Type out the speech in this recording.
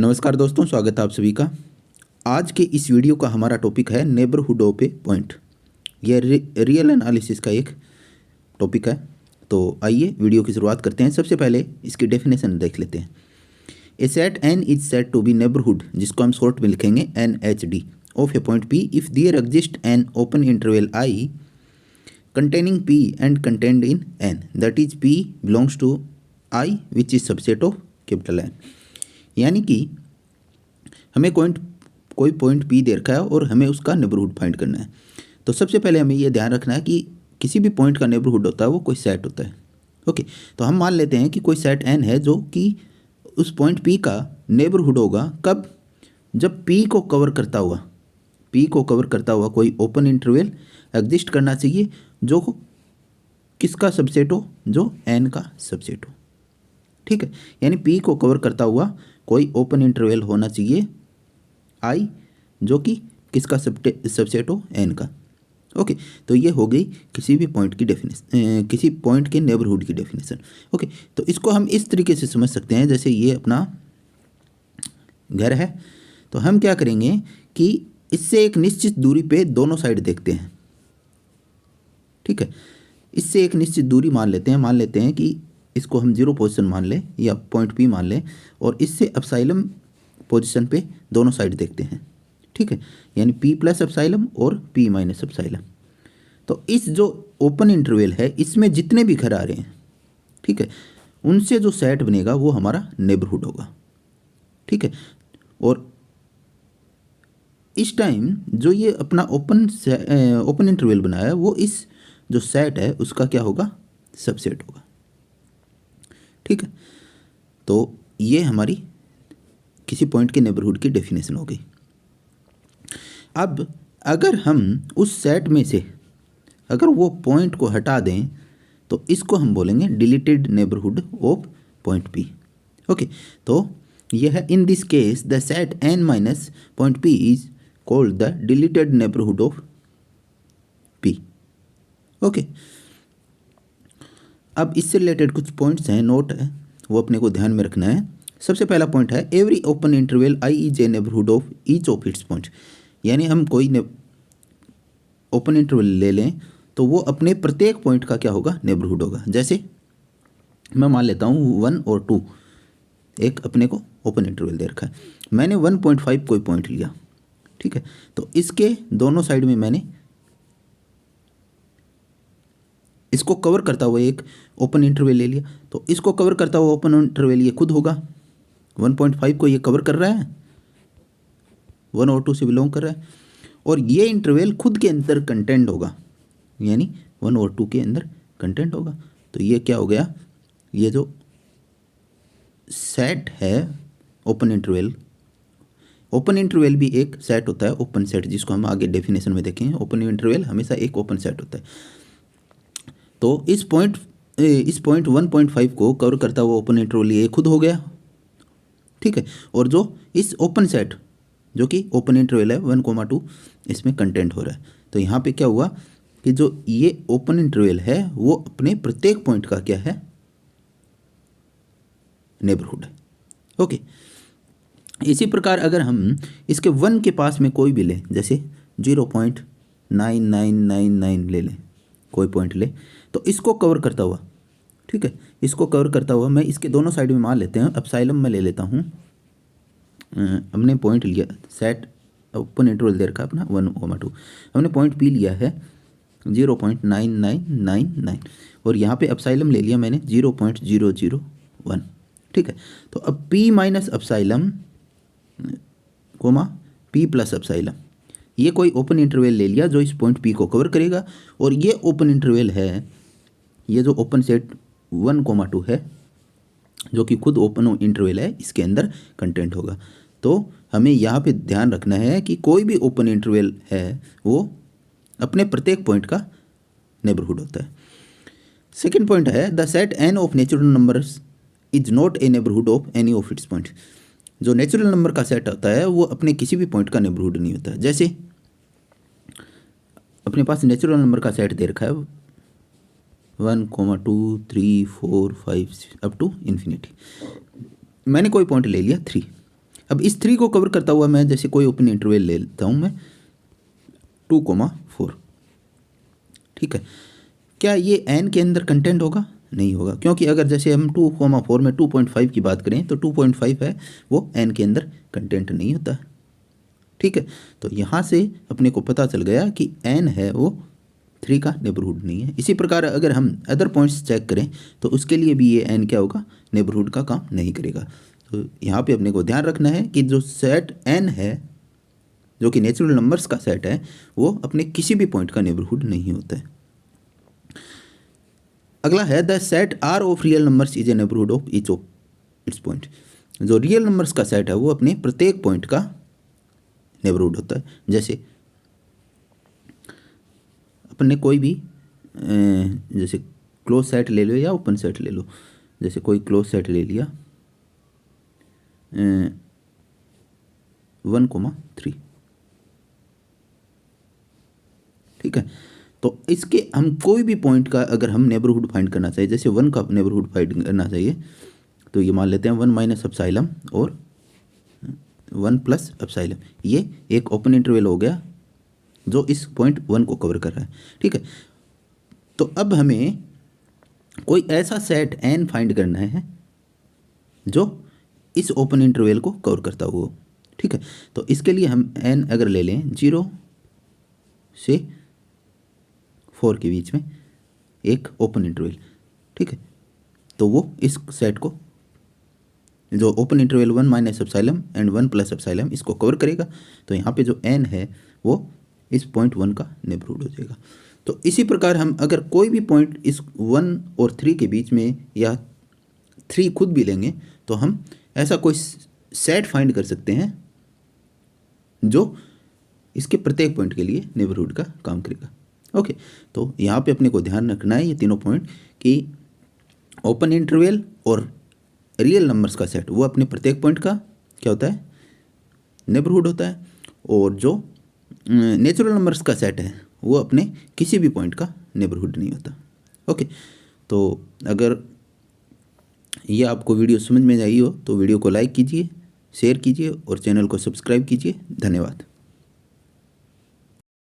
नमस्कार दोस्तों, स्वागत है आप सभी का। आज के इस वीडियो का हमारा टॉपिक है नेबरहुड ऑफ ए पॉइंट। यह रियल एनालिसिस का एक टॉपिक है। तो आइए वीडियो की शुरुआत करते हैं। सबसे पहले इसकी डेफिनेशन देख लेते हैं। A set N is set to be neighbourhood, जिसको हम शॉर्ट में लिखेंगे NHD, of a point P if there exist an open interval I containing P and contained in N, that is P belongs to I which is subset of capital N। यानी कि हमें कोई point P दे रखा है और हमें उसका neighbourhood find करना है। तो सबसे पहले हमें यह ध्यान रखना है कि किसी भी पॉइंट का नेबरहुड होता है वो कोई सेट होता है। ओके, तो हम मान लेते हैं कि कोई सेट N है जो कि उस पॉइंट P का नेबरहुड होगा। कब? जब P को कवर करता हुआ कोई ओपन इंटरवल एग्जिस्ट करना चाहिए जो किसका सबसेट हो, जो N का सबसेट हो। ठीक है, यानी P को कवर करता हुआ कोई ओपन इंटरवल होना चाहिए I जो कि किसका सबसेट हो, N का। ओके, तो ये हो गई किसी भी पॉइंट की डेफिनेशन, किसी पॉइंट के नेबरहुड की डेफिनेशन। ओके, तो इसको हम इस तरीके से समझ सकते हैं, जैसे ये अपना घर है। तो हम क्या करेंगे कि इससे एक निश्चित दूरी पे दोनों साइड देखते हैं। ठीक है, इससे एक निश्चित दूरी मान लेते हैं कि इसको हम 0 पोजीशन मान लें या पॉइंट P मान लें, और इससे एप्सिलॉन पोजीशन पे दोनों साइड देखते हैं। ठीक है, यानी P प्लस एप्सिलॉन और P माइनस एप्सिलॉन। तो इस जो ओपन इंटरवल है इसमें जितने भी घर आ रहे हैं, ठीक है, उनसे जो सेट बनेगा वो हमारा नेबरहुड होगा। ठीक है, और इस टाइम जो ये अपना ओपन इंटरवल बनाया है वो इस जो सेट है उसका क्या होगा, सबसेट होगा। ठीक है, तो ये हमारी किसी पॉइंट के नेबरहुड की डेफिनेशन हो गई। अब अगर हम उस सेट में से अगर वो पॉइंट को हटा दें तो इसको हम बोलेंगे deleted neighbourhood of point P। Okay, तो यह है in this case the set N minus point P is called the deleted neighbourhood of P। Okay, अब इससे रिलेटेड कुछ पॉइंट्स हैं, नोट है, वो अपने को ध्यान में रखना है। सबसे पहला पॉइंट है every open interval I is a neighbourhood of each of its point. यानी हम कोई ओपन इंटरवल ले लें तो वो अपने प्रत्येक पॉइंट का क्या होगा, नेबरहुड होगा। जैसे मैं मान लेता हूँ 1 और 2 एक अपने को ओपन इंटरवल दे रखा है। मैंने 1.5 कोई पॉइंट लिया। ठीक है, तो इसके दोनों साइड में मैंने इसको कवर करता हुआ एक ओपन इंटरवल ले लिया। तो इसको कवर करता हुआ ओपन इंटरवल ये खुद होगा। 1.5 को ये कवर कर रहा है, 1 और 2 से बिलोंग कर रहा है, और ये इंटरवल खुद के अंदर कंटेंट होगा, यानी 1 और 2 के अंदर कंटेंट होगा। तो ये क्या हो गया, ये जो सेट है ओपन इंटरवल भी एक सेट होता है, ओपन सेट, जिसको हम आगे डेफिनेशन में देखेंगे। ओपन इंटरवल हमेशा एक ओपन सेट होता है। तो इस पॉइंट 1.5 को कवर करता हुआ ओपन इंटरवल ये खुद हो गया। ठीक है, और जो इस ओपन सेट जो कि ओपन इंटरवल है 1, 2 इसमें कंटेंट हो रहा है। तो यहाँ पे क्या हुआ कि जो ये ओपन इंटरवल है वो अपने प्रत्येक पॉइंट का क्या है, नेबरहुड है। ओके, इसी प्रकार अगर हम इसके 1 के पास में कोई भी लें, जैसे 0.9999 ले लें, कोई पॉइंट ले, तो इसको कवर करता हुआ, ठीक है, इसको कवर करता हुआ मैं इसके दोनों साइड में मान लेते हैं एप्सिलॉन में ले लेता हूँ। हमने पॉइंट लिया, सेट ओपन इंटरवल दे रखा अपना 1, 2, हमने पॉइंट P लिया है 0.9999 और यहाँ पे एप्सिलॉन ले लिया मैंने 0.001। ठीक है, तो अब P minus epsilon comma P plus epsilon, ये कोई ओपन इंटरवल ले लिया जो इस पॉइंट P को कवर करेगा, और ये ओपन इंटरवल है, ये जो ओपन सेट 1, 2 है जो कि खुद ओपन इंटरवल है, इसके अंदर कंटेंट होगा। तो हमें यहाँ पे ध्यान रखना है कि कोई भी ओपन इंटरवल है वो अपने प्रत्येक पॉइंट का नेबरहुड होता है। सेकेंड पॉइंट है the set N of natural numbers is not a neighbourhood of any of its point. जो नेचुरल नंबर का सेट होता है वो अपने किसी भी पॉइंट का नेबरहुड नहीं होता है। जैसे अपने पास नेचुरल नंबर का सेट दे रखा है 1, 2, 3, 4, 5 अप टू इन्फिनिटी। मैंने कोई पॉइंट ले लिया 3। अब इस 3 को कवर करता हुआ मैं जैसे कोई ओपन इंटरवल ले लेता हूँ मैं 2,4, ठीक है। क्या ये n के अंदर कंटेंट होगा? नहीं होगा, क्योंकि अगर जैसे हम 2,4 में 2.5 की बात करें तो 2.5 है वो n के अंदर कंटेंट नहीं होता, ठीक है। तो यहाँ से अपने को पता चल गया कि n है वो 3 का नेबरहुड नहीं है। इसी प्रकार अगर हम अदर पॉइंट्स चेक करें तो उसके लिए भी ये n क्या होगा, नेबरहुड का काम नहीं करेगा। तो यहाँ पे अपने को ध्यान रखना है कि जो सेट n है, जो कि नेचुरल नंबर्स का सेट है, वो अपने किसी भी पॉइंट का नेबरहुड नहीं होता है। अगला है the set R of real numbers is a neighbourhood of each of its point. जो रियल नंबर्स का सेट है वो अपने प्रत्येक पॉइंट का नेबरहुड होता है। जैसे अपने कोई भी जैसे क्लोज सेट ले लो या ओपन सेट ले लो, जैसे कोई क्लोज सेट ले लिया 1,3, ठीक है। तो इसके हम कोई भी पॉइंट का अगर हम नेबरहुड फाइंड करना चाहिए, जैसे 1 का नेबरहुड फाइंड करना चाहिए, तो ये मान लेते हैं 1 माइनस एप्सिलॉन और 1 प्लस एप्सिलॉन, ये एक ओपन इंटरवल हो गया जो इस पॉइंट 1 को कवर कर रहा है, ठीक है। तो अब हमें कोई ऐसा सेट n फाइंड करना है जो इस ओपन इंटरवल को कवर करता हो, ठीक है। तो इसके लिए हम n अगर ले लें 0 से 4 के बीच में एक ओपन इंटरवल, ठीक है, तो वो इस सेट को जो open interval 1 minus epsilon and 1 plus epsilon इसको कवर करेगा। तो यहाँ पे जो n है वो इस पॉइंट 1 का नेबरहुड हो जाएगा। तो इसी प्रकार हम अगर कोई भी पॉइंट इस 1 और 3 के बीच में या 3 खुद भी लेंगे तो हम ऐसा कोई सेट फाइंड कर सकते हैं जो इसके प्रत्येक पॉइंट के लिए नेबरहुड का काम करेगा। ओके, तो यहाँ पे अपने को ध्यान रखना है ये तीनों पॉइंट कि ओपन इंटरवल और रियल नंबर्स का सेट वो अपने प्रत्येक पॉइंट का क्या होता है, नेबरहुड होता है, और जो नेचुरल नंबर्स का सेट है वो अपने किसी भी पॉइंट का नेबरहुड नहीं होता। ओके, तो अगर ये आपको वीडियो समझ में आई हो तो वीडियो को लाइक कीजिए, शेयर कीजिए और चैनल को सब्सक्राइब कीजिए। धन्यवाद।